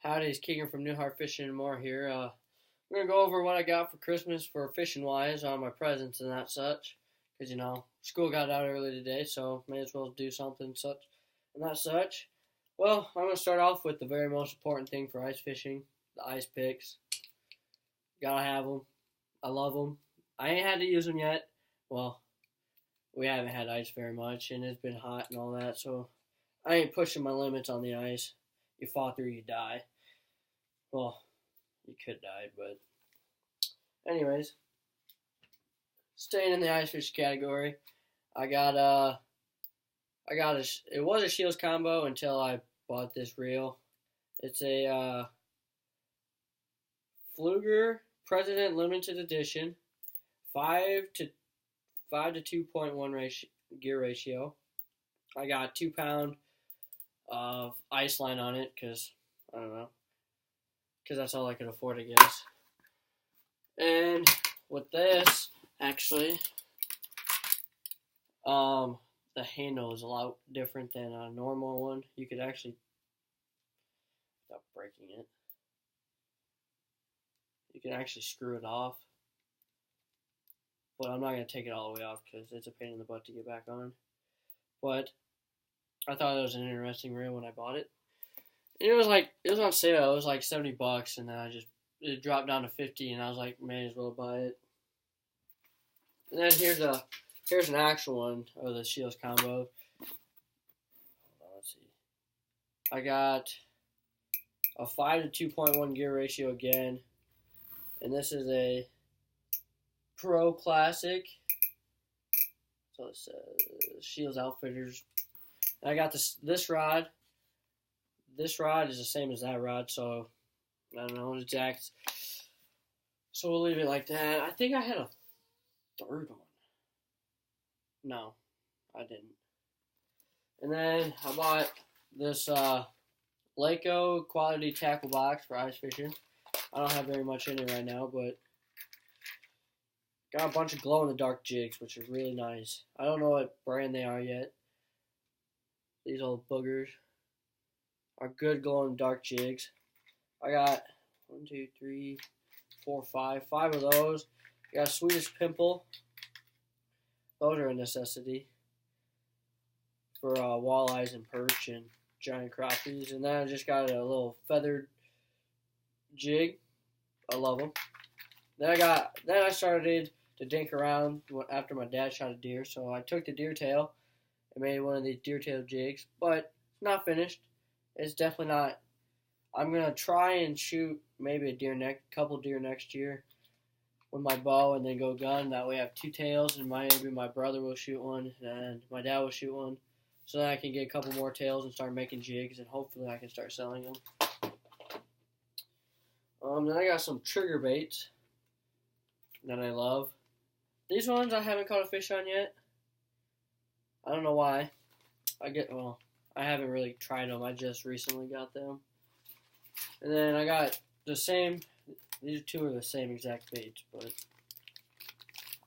Howdy, it's Keegan from New Heart Fishing and More here. I'm going to go over what I got for Christmas for fishing wise on my presents and that such. Because, school got out early today, so may as well do something such and that such. Well, I'm going to start off with the very most important thing for ice fishing, the ice picks. Gotta have them. I love them. I ain't had to use them yet. Well, we haven't had ice very much, and it's been hot and all that, so I ain't pushing my limits on the ice. You fall through, you die. Well, you could die, but anyways, staying in the ice fish category, I got it was a Shields combo until I bought this reel. It's a Fluger President Limited Edition, 5 to 2.1 gear ratio. I got 2 pound of ice line on it because I don't know. Because that's all I could afford, I guess. And with this, actually, the handle is a lot different than a normal one. You could actually, without breaking it, you can actually screw it off. But I'm not going to take it all the way off because it's a pain in the butt to get back on. But I thought it was an interesting reel when I bought it. It was on sale. It was like $70, and then it dropped down to $50, and I was like, may as well buy it. And then here's an actual one of the Shields combo. Hold on, let's see. I got a 5 to 2.1 gear ratio again, and this is a Pro Classic. So it says Shields Outfitters. And I got this rod. This rod is the same as that rod, so I don't know exact. So we'll leave it like that. I think I had a third one. No, I didn't. And then I bought this Laco quality tackle box for ice fishing. I don't have very much in it right now, but got a bunch of glow-in-the-dark jigs, which are really nice. I don't know what brand they are yet. These old boogers are good glow-in-the-dark jigs. I got 1, 2, 3, 4, 5 of those. I got Swedish Pimple. Those are a necessity for walleyes and perch and giant crappies. And then I just got a little feathered jig. I love them. Then I started to dink around after my dad shot a deer. So I took the deer tail and made one of these deer tail jigs, but it's not finished. It's definitely not. I'm gonna try and shoot maybe a couple deer next year with my bow, and then go gun. That way I have 2 tails, and maybe my brother will shoot one, and my dad will shoot one, so that I can get a couple more tails and start making jigs, and hopefully I can start selling them. Then I got some trigger baits that I love. These ones I haven't caught a fish on yet. I don't know why. I haven't really tried them. I just recently got them. And then I got the same. These two are the same exact baits, but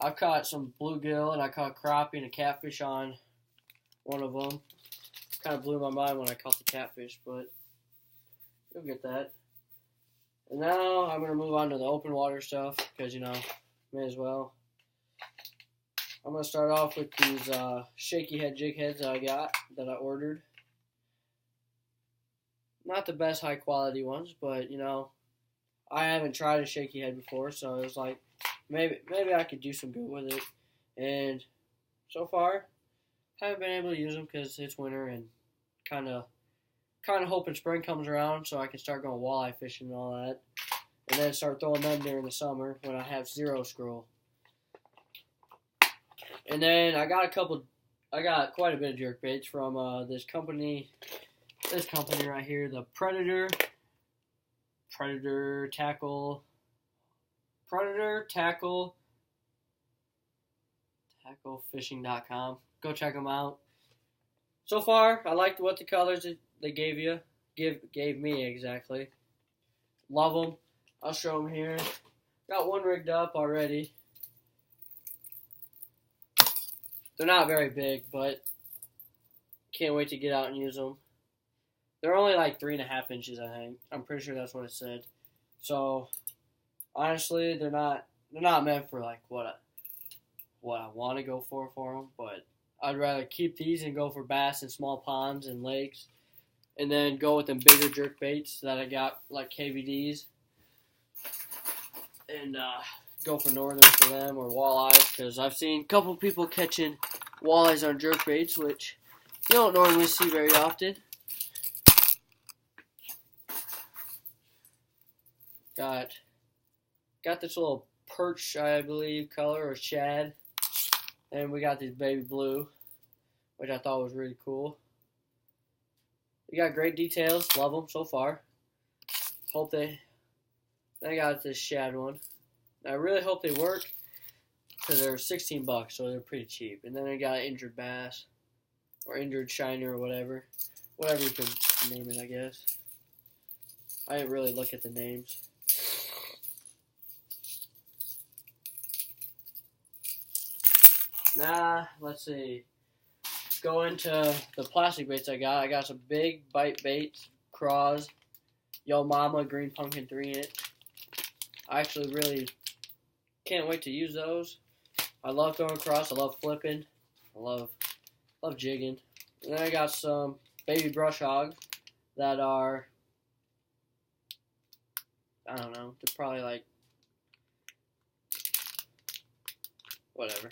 I caught some bluegill and I caught crappie and a catfish on one of them. Kind of blew my mind when I caught the catfish, but you'll get that. And now I'm going to move on to the open water stuff because, may as well. I'm going to start off with these shaky head jig heads that I ordered. Not the best high quality ones, but I haven't tried a shaky head before, so it was like maybe I could do some good with it. And so far, haven't been able to use them because it's winter and kind of hoping spring comes around so I can start going walleye fishing and all that, and then start throwing them during the summer when I have zero scroll. And then I got quite a bit of jerk baits from this company right here, the Predator Fishing.com. Go check them out. So far, I liked what the colors they gave me exactly. Love them. I'll show them here. Got one rigged up already. They're not very big, but can't wait to get out and use them. They're only like 3.5 inches, I think. I'm pretty sure that's what it said. So honestly, they're not meant for like what I want to go for them. But I'd rather keep these and go for bass in small ponds and lakes, and then go with them bigger jerk baits that I got like KVDs, and go for northern for them or walleyes, because I've seen a couple people catching walleyes on jerk baits, which you don't normally see very often. Got this little perch, I believe, color, or shad. And we got this baby blue, which I thought was really cool. We got great details. Love them so far. Then I got this shad one. I really hope they work, because they're $16, so they're pretty cheap. And then I got an injured bass, or injured shiner, or whatever you can name it, I guess. I didn't really look at the names. Let's see. Go into the plastic baits I got. I got some big bite baits, Craws, Yo Mama Green Pumpkin 3-inch. I actually really can't wait to use those. I love throwing across. I love flipping. I love jigging. And then I got some baby brush hogs that are, I don't know, they're probably like, whatever.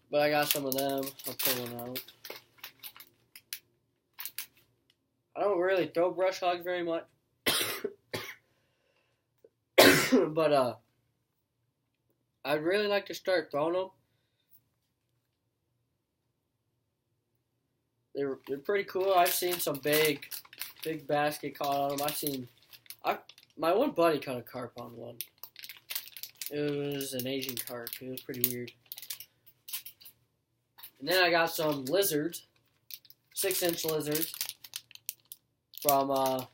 But I got some of them. I'll pull one out. I don't really throw brush hogs very much. But I'd really like to start throwing them. They're pretty cool. I've seen some big bass get caught on them. My one buddy caught a carp on one. It was an Asian carp. It was pretty weird. And then I got some lizards, 6-inch lizards from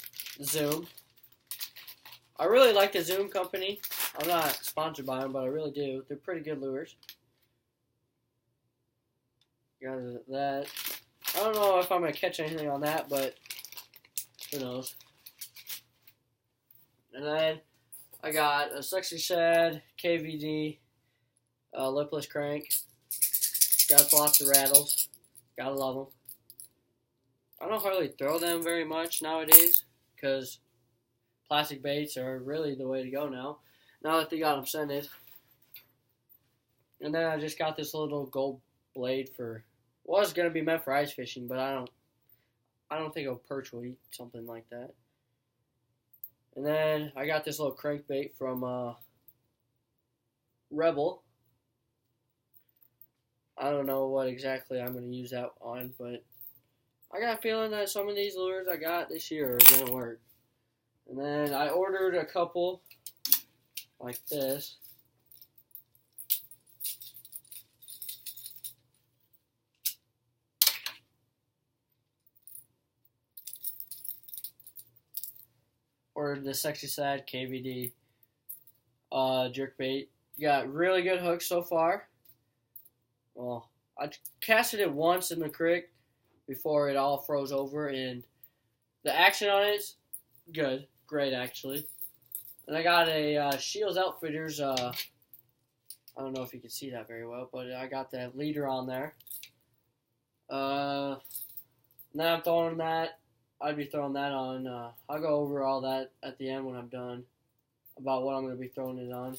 Zoom. I really like the Zoom company. I'm not sponsored by them, but I really do. They're pretty good lures. Got that. I don't know if I'm going to catch anything on that, but who knows. And then I got a Sexy Shad KVD lipless crank. Got lots of rattles. Gotta love them. I don't hardly throw them very much nowadays, because plastic baits are really the way to go now that they got them scented. And then I just got this little gold blade was going to be meant for ice fishing, but I don't think a perch will eat something like that. And then I got this little crankbait from Rebel. I don't know what exactly I'm going to use that on, but I got a feeling that some of these lures I got this year are going to work. And then I ordered a couple like this. Ordered the Sexy Shad KVD jerkbait. Got really good hooks so far. Well, I casted it once in the creek before it all froze over, and the action on it's good. Great, actually. And I got a Shields Outfitters, I don't know if you can see that very well, but I got that leader on there. Now I'm throwing that. I'd be throwing that on. I'll go over all that at the end when I'm done, about what I'm going to be throwing it on,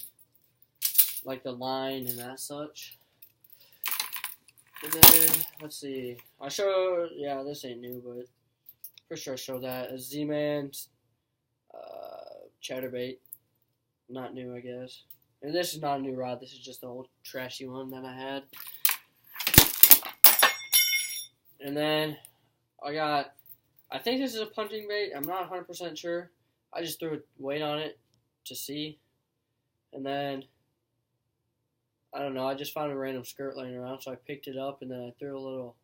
like the line and that such. And then, let's see. This ain't new, but pretty sure I showed that. A Z-Man chatterbait. Not new, I guess. And this is not a new rod. This is just the old trashy one that I had. And then I think this is a punching bait. I'm not 100% sure. I just threw a weight on it to see. And then, I don't know, I just found a random skirt laying around, so I picked it up, and then I threw a little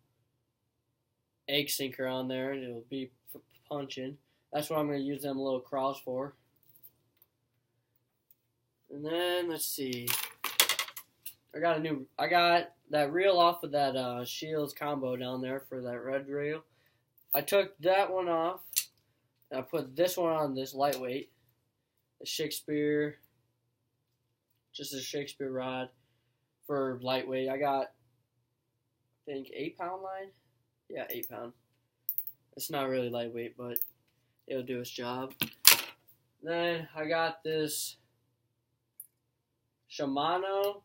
egg sinker on there, and it'll be for punching. That's what I'm going to use them little crawls for. And then, let's see. I got that reel off of that Shields combo down there for that red reel. I took that one off, I put this one on this lightweight, the Shakespeare, just a Shakespeare rod for lightweight. I got, I think, 8-pound line. Yeah, 8-pound. It's not really lightweight, but it'll do its job. Then I got this Shimano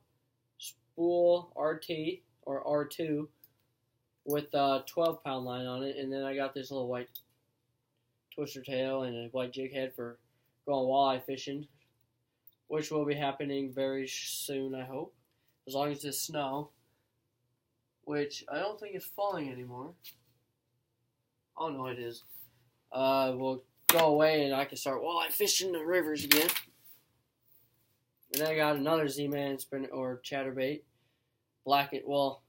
Spool RT or R2 with a 12-pound line on it, and then I got this little white twister tail and a white jig head for going walleye fishing, which will be happening very soon, I hope, as long as there's snow, which I don't think is falling anymore. Oh no, it is. Will go away and I can start walleye fishing the rivers again. And then I got another Z-Man spinner or chatterbait, black. Well,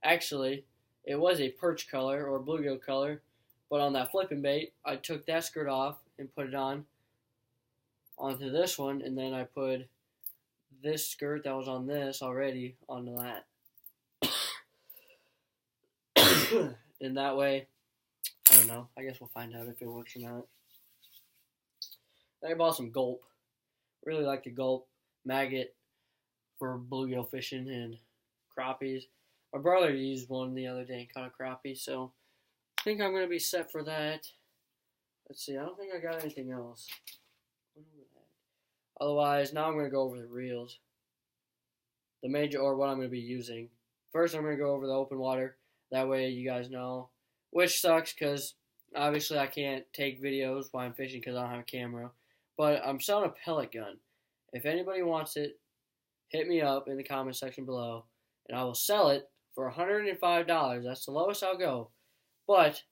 actually, it was a perch color or bluegill color, but on that flipping bait, I took that skirt off and put it onto this one, and then I put this skirt that was on this already onto that. And that way, I don't know. I guess we'll find out if it works or not. Then I bought some gulp. Really like the gulp maggot for bluegill fishing and crappies. My brother used one the other day and caught a crappie, so I think I'm going to be set for that. Let's see. I don't think I got anything else. Otherwise, now I'm going to go over the reels. The major, or what I'm going to be using. First, I'm going to go over the open water. That way you guys know. Which sucks because obviously I can't take videos while I'm fishing because I don't have a camera. But I'm selling a pellet gun. If anybody wants it, hit me up in the comment section below. And I will sell it for $105. That's the lowest I'll go. But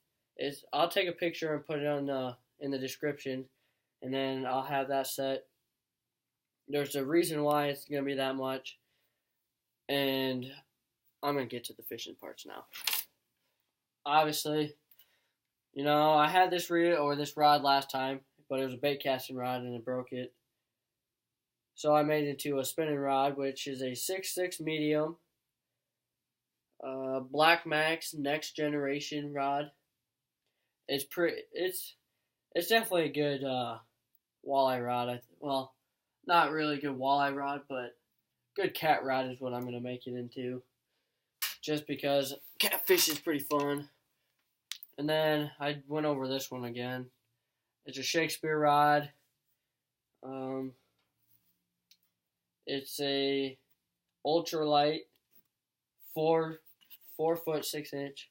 I'll take a picture and put it on in the description. And then I'll have that set. There's a reason why it's going to be that much. And I'm going to get to the fishing parts now. Obviously, you know, I had this reel or this rod last time, but it was a bait casting rod and it broke it. So I made it into a spinning rod, which is a 6.6 medium, Black Max next generation rod. It's definitely a good walleye rod. Well, not really good walleye rod, but good cat rod is what I'm gonna make it into. Just because catfish is pretty fun. And then I went over this one again. It's a Shakespeare rod. It's a ultralight, 4 foot 6 inch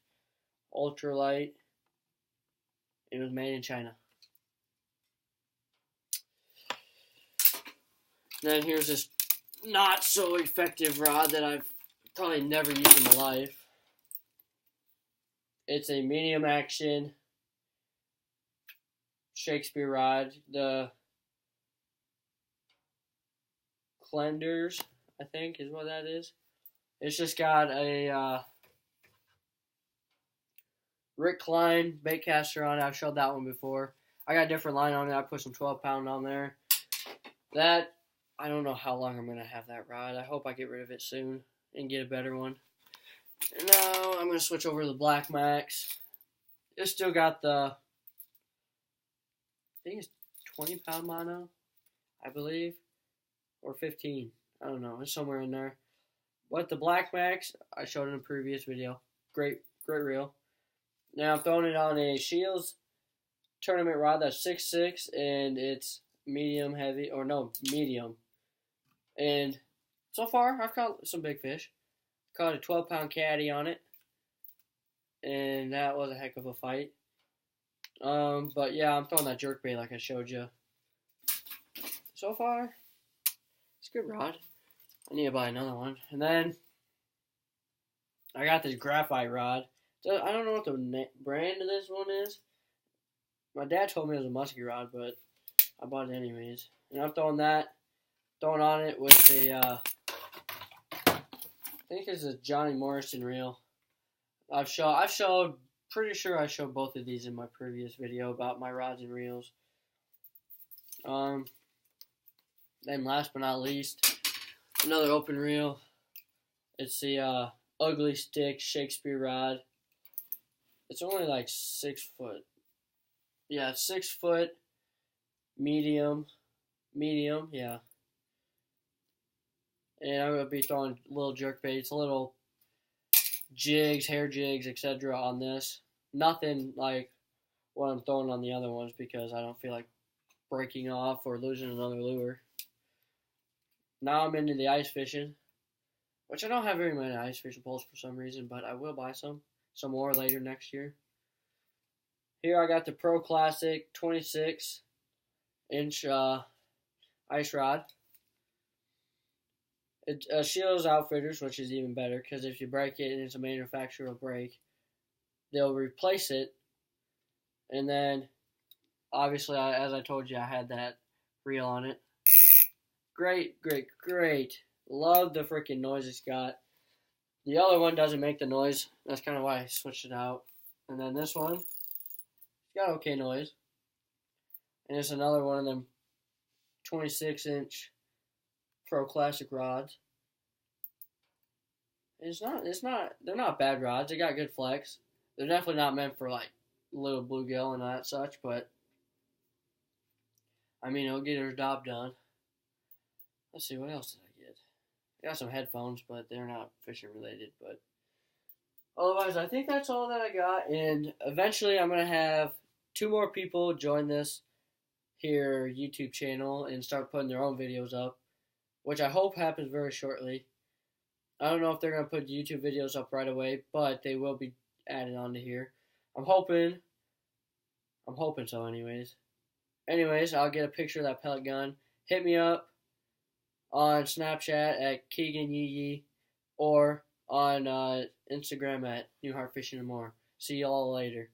ultralight. It was made in China. Then here's this not so effective rod that I've probably never used in my life. It's a medium action Shakespeare rod. The Klenders, I think, is what that is. It's just got a Rick Klein bait caster on it. I've showed that one before. I got a different line on it. I put some 12-pound on there. That, I don't know how long I'm going to have that rod. I hope I get rid of it soon and get a better one. And now I'm going to switch over to the Black Max. It's still got the, I think it's 20-pound mono, I believe. Or 15. I don't know. It's somewhere in there. But the Black Max, I showed in a previous video. Great reel. Now I'm throwing it on a Shields tournament rod that's 6.6 and it's medium heavy, or no, medium. And so far, I've caught some big fish. Caught a 12-pound caddy on it. And that was a heck of a fight. But yeah, I'm throwing that jerkbait like I showed you. So far, it's a good rod. I need to buy another one. And then I got this graphite rod. I don't know what the brand of this one is. My dad told me it was a musky rod, but I bought it anyways. And I'm throwing on it with a, I think it's a Johnny Morrison reel. Pretty sure I showed both of these in my previous video about my rods and reels. Then last but not least, another open reel. It's the Ugly Stick Shakespeare rod. It's only like 6 foot. Yeah, 6 foot, medium, yeah. And I'm gonna be throwing little jerk baits, little jigs, hair jigs, etc. on this. Nothing like what I'm throwing on the other ones because I don't feel like breaking off or losing another lure. Now I'm into the ice fishing, which I don't have very many ice fishing poles for some reason, but I will buy some more later next year. Here I got the Pro Classic 26-inch ice rod. It Shields Outfitters, which is even better because if you break it and it's a manufacturer break, they'll replace it. And then, obviously, as I told you, I had that reel on it. Great, great, great. Love the freaking noise it's got. The other one doesn't make the noise. That's kind of why I switched it out. And then this one, it's got okay noise. And it's another one of them 26-inch Pro Classic rods. They're not bad rods. They got good flex. They're definitely not meant for like little bluegill and that such, but I mean, it'll get her job done. Let's see, what else did I get? I got some headphones, but they're not fishing related, but otherwise, I think that's all that I got, and eventually I'm going to have 2 more people join this here YouTube channel and start putting their own videos up, which I hope happens very shortly. I don't know if they're going to put YouTube videos up right away, but they will be added onto here. I'm hoping so anyways. Anyways, I'll get a picture of that pellet gun. Hit me up on Snapchat at Keegan Yee Yee or on Instagram at New Heart Fishing and More. See y'all later.